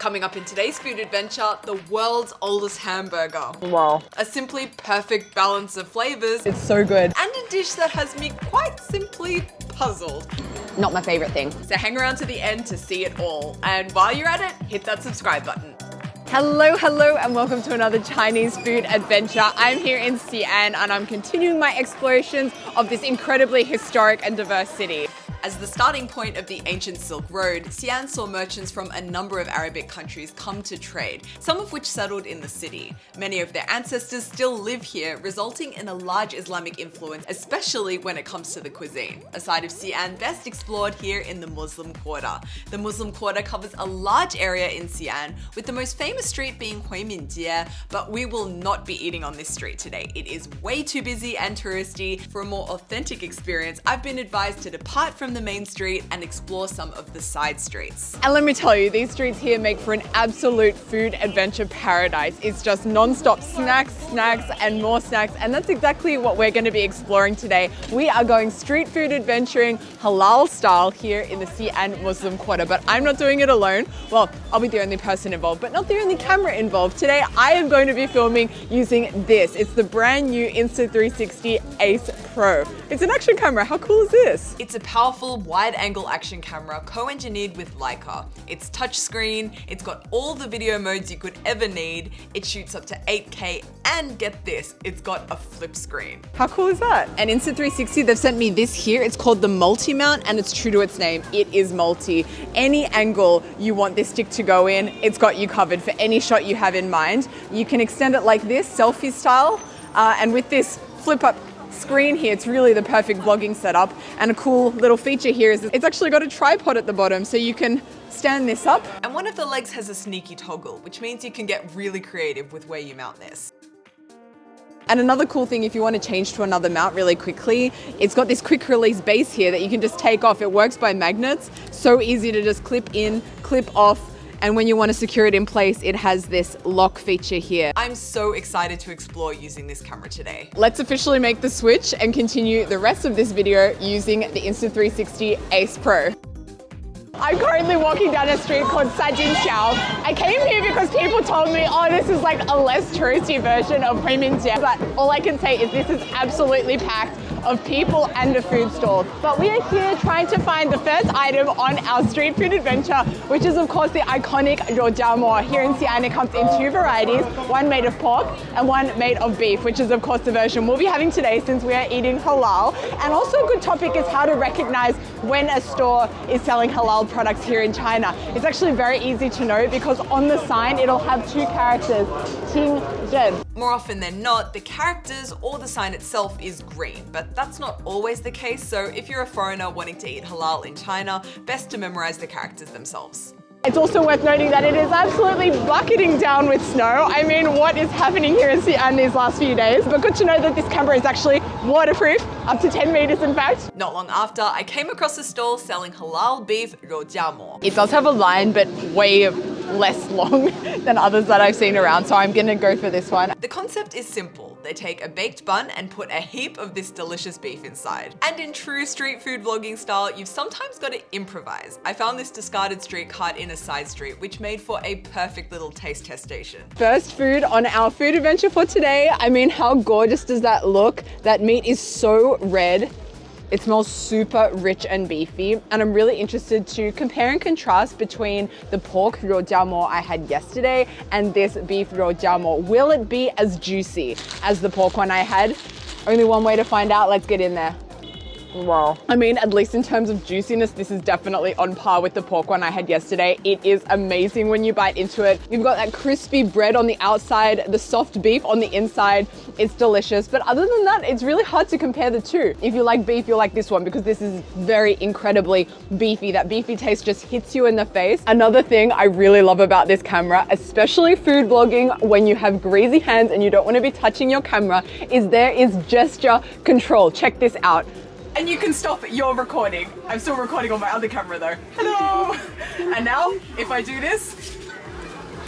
Coming up in today's food adventure, the world's oldest hamburger. Wow. A simply perfect balance of flavors. It's so good. And a dish that has me quite simply puzzled. Not my favorite thing. So hang around to the end to see it all. And while you're at it, hit that subscribe button. Hello, and welcome to another Chinese food adventure. I'm here in Xi'an and I'm continuing my explorations of this incredibly historic and diverse city. As the starting point of the ancient Silk Road, Xi'an saw merchants from a number of Arabic countries come to trade, some of which settled in the city. Many of their ancestors still live here, resulting in a large Islamic influence, especially when it comes to the cuisine. A side of Xi'an best explored here in the Muslim Quarter. The Muslim Quarter covers a large area in Xi'an, with the most famous street being Huiminjie, but we will not be eating on this street today. It is way too busy and touristy. For a more authentic experience, I've been advised to depart from the main street and explore some of the side streets. And let me tell you, these streets here make for an absolute food adventure paradise. It's just non-stop snacks, and more snacks. And that's exactly what we're going to be exploring today. We are going street food adventuring halal style here in the Xi'an Muslim Quarter. But I'm not doing it alone. Well, I'll be the only person involved, but not the only camera involved. Today, I am going to be filming using this. It's the brand new Insta360 Ace Pro. It's an action camera. How cool is this? It's a powerful wide-angle action camera co-engineered with Leica. It's touchscreen, it's got all the video modes you could ever need, it shoots up to 8K, and get this, it's got a flip screen. How cool is that? And Insta360, they've sent me this here. It's called the multi-mount and it's true to its name. It is multi. Any angle you want this stick to go in, it's got you covered for any shot you have in mind. You can extend it like this, selfie style, and with this flip-up screen here, it's really the perfect vlogging setup. And a cool little feature here is it's actually got a tripod at the bottom, so you can stand this up. And one of the legs has a sneaky toggle, which means you can get really creative with where you mount this. And another cool thing, if you want to change to another mount really quickly, it's got this quick release base here that you can just take off. It works by magnets, so easy to just clip in, clip off. And when you want to secure it in place, it has this lock feature here. I'm so excited to explore using this camera today. Let's officially make the switch and continue the rest of this video using the Insta360 Ace Pro. I'm currently walking down a street called Xi'an. I came here because people told me, oh, this is like a less touristy version of Huiminjie. But all I can say is this is absolutely packed of people and a food stall. But we are here trying to find the first item on our street food adventure, which is of course the iconic rojamo. Here in Xi'an, it comes in two varieties, one made of pork and one made of beef, which is of course the version we'll be having today since we are eating halal. And also a good topic is how to recognize when a store is selling halal products here in China. It's actually very easy to know because on the sign, it'll have two characters, Ting Zhen. More often than not, the characters or the sign itself is green, but that's not always the case, so if you're a foreigner wanting to eat halal in China, best to memorize the characters themselves. It's also worth noting that it is absolutely bucketing down with snow. I mean, what is happening here in Xi'an these last few days? But good to know that this camera is actually waterproof, up to 10 meters in fact. Not long after, I came across a stall selling halal beef rojamo. It does have a line, but way less long than others that I've seen around, so I'm gonna go for this one. The concept is simple. They take a baked bun and put a heap of this delicious beef inside. And in true street food vlogging style, you've sometimes got to improvise. I found this discarded street cart in a side street, which made for a perfect little taste test station. First food on our food adventure for today. I mean, how gorgeous does that look? That meat is so red. It smells super rich and beefy, and I'm really interested to compare and contrast between the pork rojamo I had yesterday and this beef rojamo. Will it be as juicy as the pork one I had? Only one way to find out. Let's get in there. Wow. I mean, at least in terms of juiciness, this is definitely on par with the pork one I had yesterday. It is amazing when you bite into it. You've got that crispy bread on the outside, the soft beef on the inside. It's delicious. But other than that, it's really hard to compare the two. If you like beef, you'll like this one because this is very incredibly beefy. That beefy taste just hits you in the face. Another thing I really love about this camera, especially food vlogging when you have greasy hands and you don't want to be touching your camera, is there is gesture control. Check this out. And you can stop your recording. I'm still recording on my other camera though. Hello! And now, if I do this,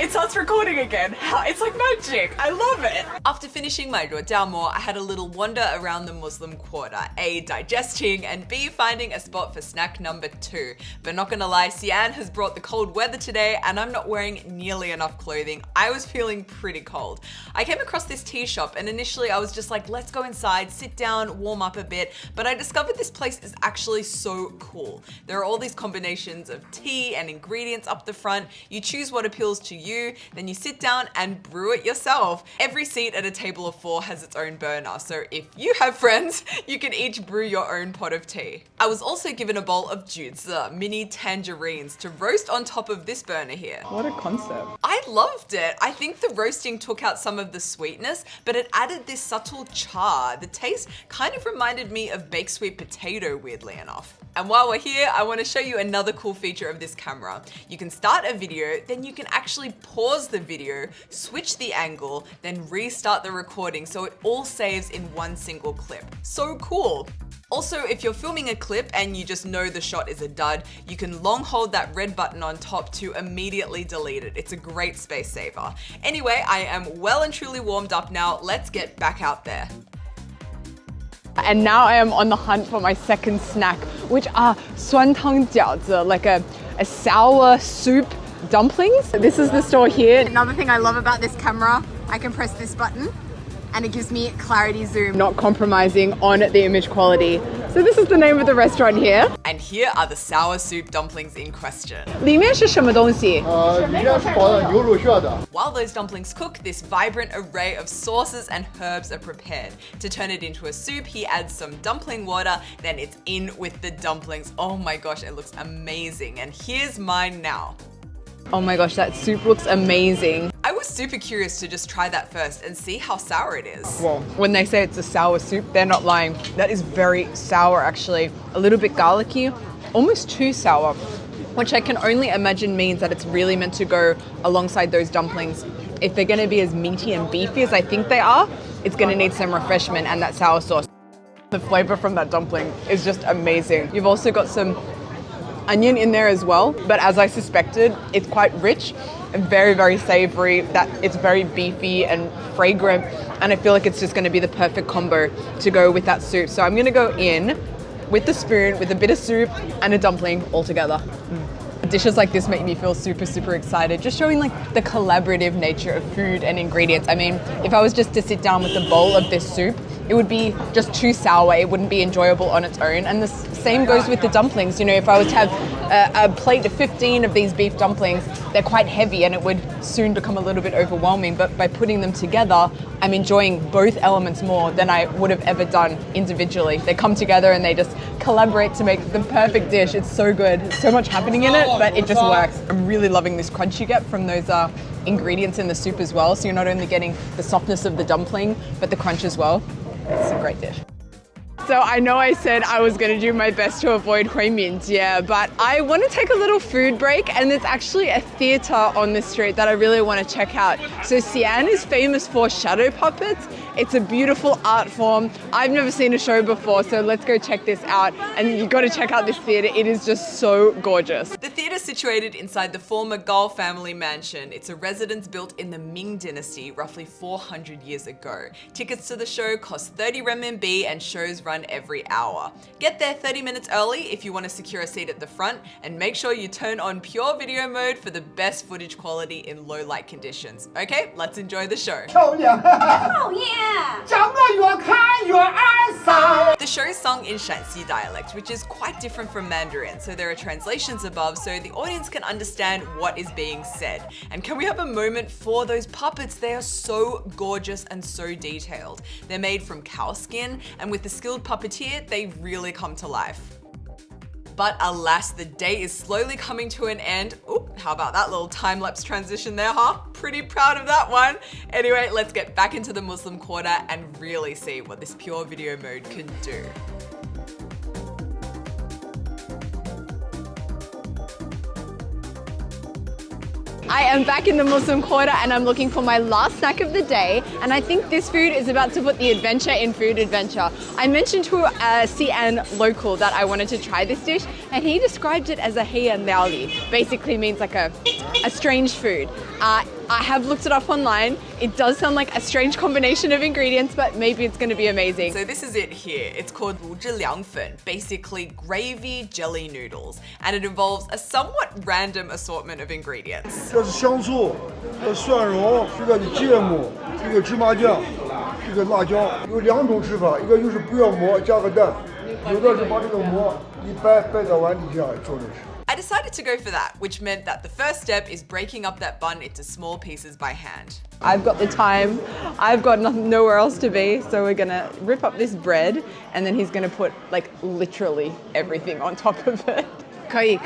It starts recording again. It's like magic. I love it. After finishing my rodamo, I had a little wander around the Muslim Quarter, A, digesting, and B, finding a spot for snack number 2. But not gonna lie, Xi'an has brought the cold weather today and I'm not wearing nearly enough clothing. I was feeling pretty cold. I came across this tea shop and initially I was just like, let's go inside, sit down, warm up a bit. But I discovered this place is actually so cool. There are all these combinations of tea and ingredients up the front. You choose what appeals to you, then you sit down and brew it yourself. Every seat at a table of 4 has its own burner, so if you have friends, you can each brew your own pot of tea. I was also given a bowl of juzi, mini tangerines, to roast on top of this burner here. What a concept. I loved it. I think the roasting took out some of the sweetness, but it added this subtle char. The taste kind of reminded me of baked sweet potato, weirdly enough. And while we're here, I want to show you another cool feature of this camera. You can start a video, then you can actually pause the video, switch the angle, then restart the recording so it all saves in one single clip. So cool. Also, if you're filming a clip and you just know the shot is a dud, you can long hold that red button on top to immediately delete it. It's a great space saver. Anyway, I am well and truly warmed up now. Let's get back out there. And now I am on the hunt for my second snack, which are 酸汤饺子, like a sour soup dumplings. This is the store here. Another thing I love about this camera, I can press this button and it gives me clarity zoom, not compromising on the image quality. So this is the name of the restaurant here. And here are the sour soup dumplings in question. 里面是什么东西? 里面是包的牛肉馅的。 While those dumplings cook, this vibrant array of sauces and herbs are prepared. To turn it into a soup, he adds some dumpling water, then it's in with the dumplings. Oh my gosh, it looks amazing. And here's mine now. Oh my gosh, that soup looks amazing. I was super curious to just try that first and see how sour it is. Well, when they say it's a sour soup, they're not lying. That is very sour actually. A little bit garlicky, almost too sour, which I can only imagine means that it's really meant to go alongside those dumplings. If they're gonna be as meaty and beefy as I think they are, it's gonna need some refreshment and that sour sauce. The flavor from that dumpling is just amazing. You've also got some onion in there as well, but as I suspected, it's quite rich and very, very savory, that it's very beefy and fragrant, and I feel like it's just gonna be the perfect combo to go with that soup. So I'm gonna go in with the spoon, with a bit of soup and a dumpling all together. Dishes like this make me feel super, super excited, just showing like the collaborative nature of food and ingredients. I mean, if I was just to sit down with a bowl of this soup, it would be just too sour. It wouldn't be enjoyable on its own. And the same goes with the dumplings. You know, if I was to have a plate of 15 of these beef dumplings, they're quite heavy and it would soon become a little bit overwhelming. But by putting them together, I'm enjoying both elements more than I would have ever done individually. They come together and they just collaborate to make the perfect dish. It's so good. There's so much happening in it, but it just works. I'm really loving this crunch you get from those ingredients in the soup as well. So you're not only getting the softness of the dumpling, but the crunch as well. It's a great dish. So I know I said I was going to do my best to avoid Huiminjie, but I want to take a little food break, and there's actually a theater on this street that I really want to check out. So Xi'an is famous for shadow puppets. It's a beautiful art form. I've never seen a show before, so let's go check this out. And you got to check out this theater. It is just so gorgeous. The theater is situated inside the former Gao family mansion. It's a residence built in the Ming dynasty roughly 400 years ago. Tickets to the show cost 30 renminbi and shows run every hour. Get there 30 minutes early if you want to secure a seat at the front, and make sure you turn on pure video mode for the best footage quality in low light conditions. Okay, let's enjoy the show. The show is sung in Shanxi dialect, which is quite different from Mandarin, so there are translations above so the audience can understand what is being said. And can we have a moment for those puppets? They are so gorgeous and so detailed. They're made from cow skin, and with the skilled puppeteer, they really come to life. But alas, the day is slowly coming to an end. Oop, how about that little time-lapse transition there, huh? Pretty proud of that one. Anyway, let's get back into the Muslim Quarter and really see what this pure video mode can do. I am back in the Muslim quarter and I'm looking for my last snack of the day, and I think this food is about to put the adventure in food adventure. I mentioned to a Xi'an local that I wanted to try this dish, and he described it as a Xi'an liaoli. Basically means like a strange food. I have looked it up online. It does sound like a strange combination of ingredients, but maybe it's going to be amazing. So this is it here. It's called 卤汁凉粉, basically gravy jelly noodles, and it involves a somewhat random assortment of ingredients. 这是香醋，这蒜蓉，这个芥末，这个芝麻酱，这个辣椒。有2种吃法，一个就是不要馍，加个蛋；有的是把这个馍一掰到碗底下做着吃。 I decided to go for that, which meant that the first step is breaking up that bun into small pieces by hand. I've got the time, I've got nowhere else to be, so we're gonna rip up this bread and then he's gonna put like literally everything on top of it. 可以.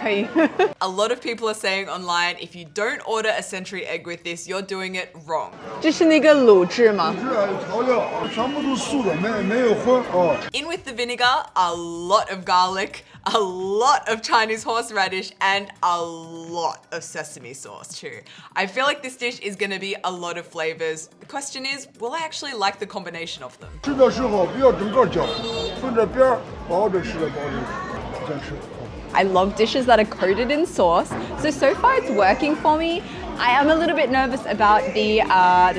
A lot of people are saying online, if you don't order a century egg with this, you're doing it wrong. 这是那个卤汁吗？是啊，有调料，全部都素的，没有荤哦。In with the vinegar, a lot of garlic, a lot of Chinese horseradish, and a lot of sesame sauce too. I feel like this dish is going to be a lot of flavors. The question is, will I actually like the combination of them? 吃的时候不要整个搅，分着边儿，薄着吃，再吃。 I love dishes that are coated in sauce. So far it's working for me. I am a little bit nervous about the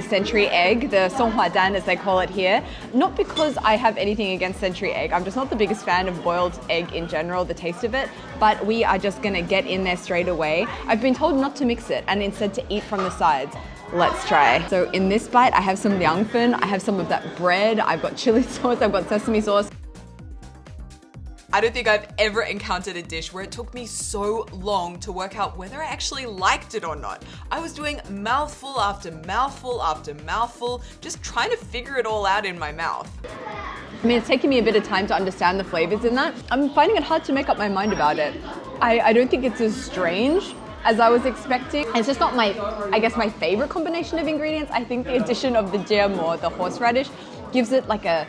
century egg, the songhuadan as they call it here. Not because I have anything against century egg. I'm just not the biggest fan of boiled egg in general, the taste of it. But we are just gonna get in there straight away. I've been told not to mix it and instead to eat from the sides. Let's try. So in this bite, I have some liangfen, I have some of that bread, I've got chili sauce, I've got sesame sauce. I don't think I've ever encountered a dish where it took me so long to work out whether I actually liked it or not. I was doing mouthful after mouthful after mouthful, just trying to figure it all out in my mouth. I mean, it's taken me a bit of time to understand the flavors in that. I'm finding it hard to make up my mind about it. I don't think it's as strange as I was expecting. It's just not my favorite combination of ingredients. I think the addition of the jiamo, the horseradish, gives it like a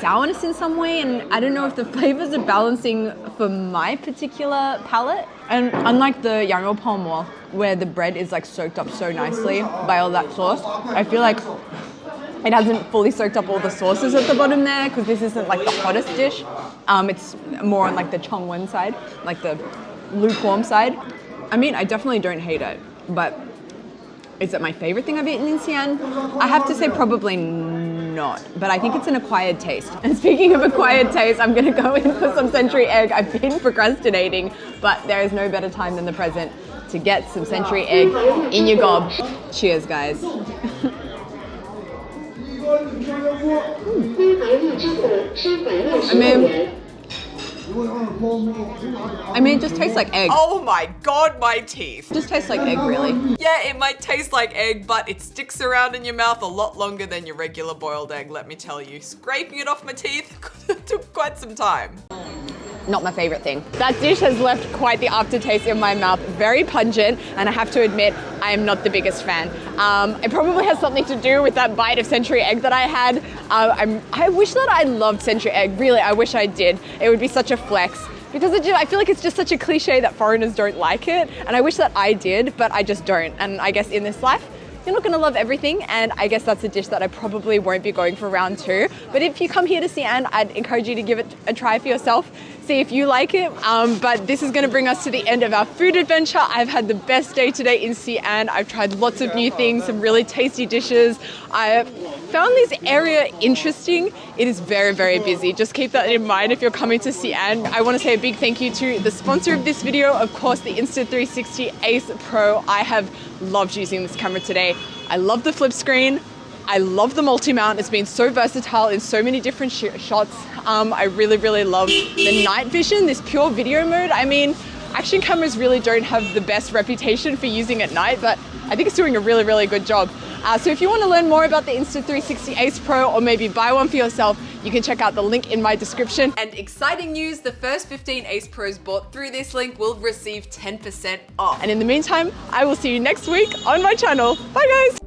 sourness in some way, and I don't know if the flavors are balancing for my particular palate. And unlike the yang mo, where the bread is like soaked up so nicely by all that sauce, I feel like it hasn't fully soaked up all the sauces at the bottom there, because this isn't like the hottest dish. It's more on like the chongwen side, like the lukewarm side. I mean, I definitely don't hate it, but is it my favorite thing I've eaten in Xi'an? I have to say probably not, but I think it's an acquired taste. And speaking of acquired taste, I'm gonna go in for some century egg. I've been procrastinating, but there is no better time than the present to get some century egg in your gob. Cheers, guys. I mean, it just tastes like egg. Oh my god, my teeth. It just tastes like egg, really. Yeah, it might taste like egg, but it sticks around in your mouth a lot longer than your regular boiled egg, let me tell you. Scraping it off my teeth took quite some time. Not my favorite thing. That dish has left quite the aftertaste in my mouth, very pungent, and I have to admit, I am not the biggest fan. It probably has something to do with that bite of century egg that I had. I wish that I loved century egg, really, I wish I did. It would be such a flex. Because I feel like it's just such a cliche that foreigners don't like it, and I wish that I did, but I just don't. And I guess in this life, you're not gonna love everything, and I guess that's a dish that I probably won't be going for round 2. But if you come here to Xi'an, I'd encourage you to give it a try for yourself, see if you like it. But this is gonna bring us to the end of our food adventure. I've had the best day today in Xi'an. I've tried lots of new things, some really tasty dishes. I found this area interesting. It is very, very busy. Just keep that in mind if you're coming to Xi'an. I wanna say a big thank you to the sponsor of this video, of course, the Insta360 Ace Pro. I have loved using this camera today. I love the flip screen. I love the multi-mount. It's been so versatile in so many different shots. I really, really love the night vision, this pure video mode. I mean, action cameras really don't have the best reputation for using at night, but I think it's doing a really, really good job. So if you want to learn more about the Insta360 Ace Pro, or maybe buy one for yourself, you can check out the link in my description. And exciting news, the first 15 Ace Pros bought through this link will receive 10% off. And in the meantime, I will see you next week on my channel. Bye guys!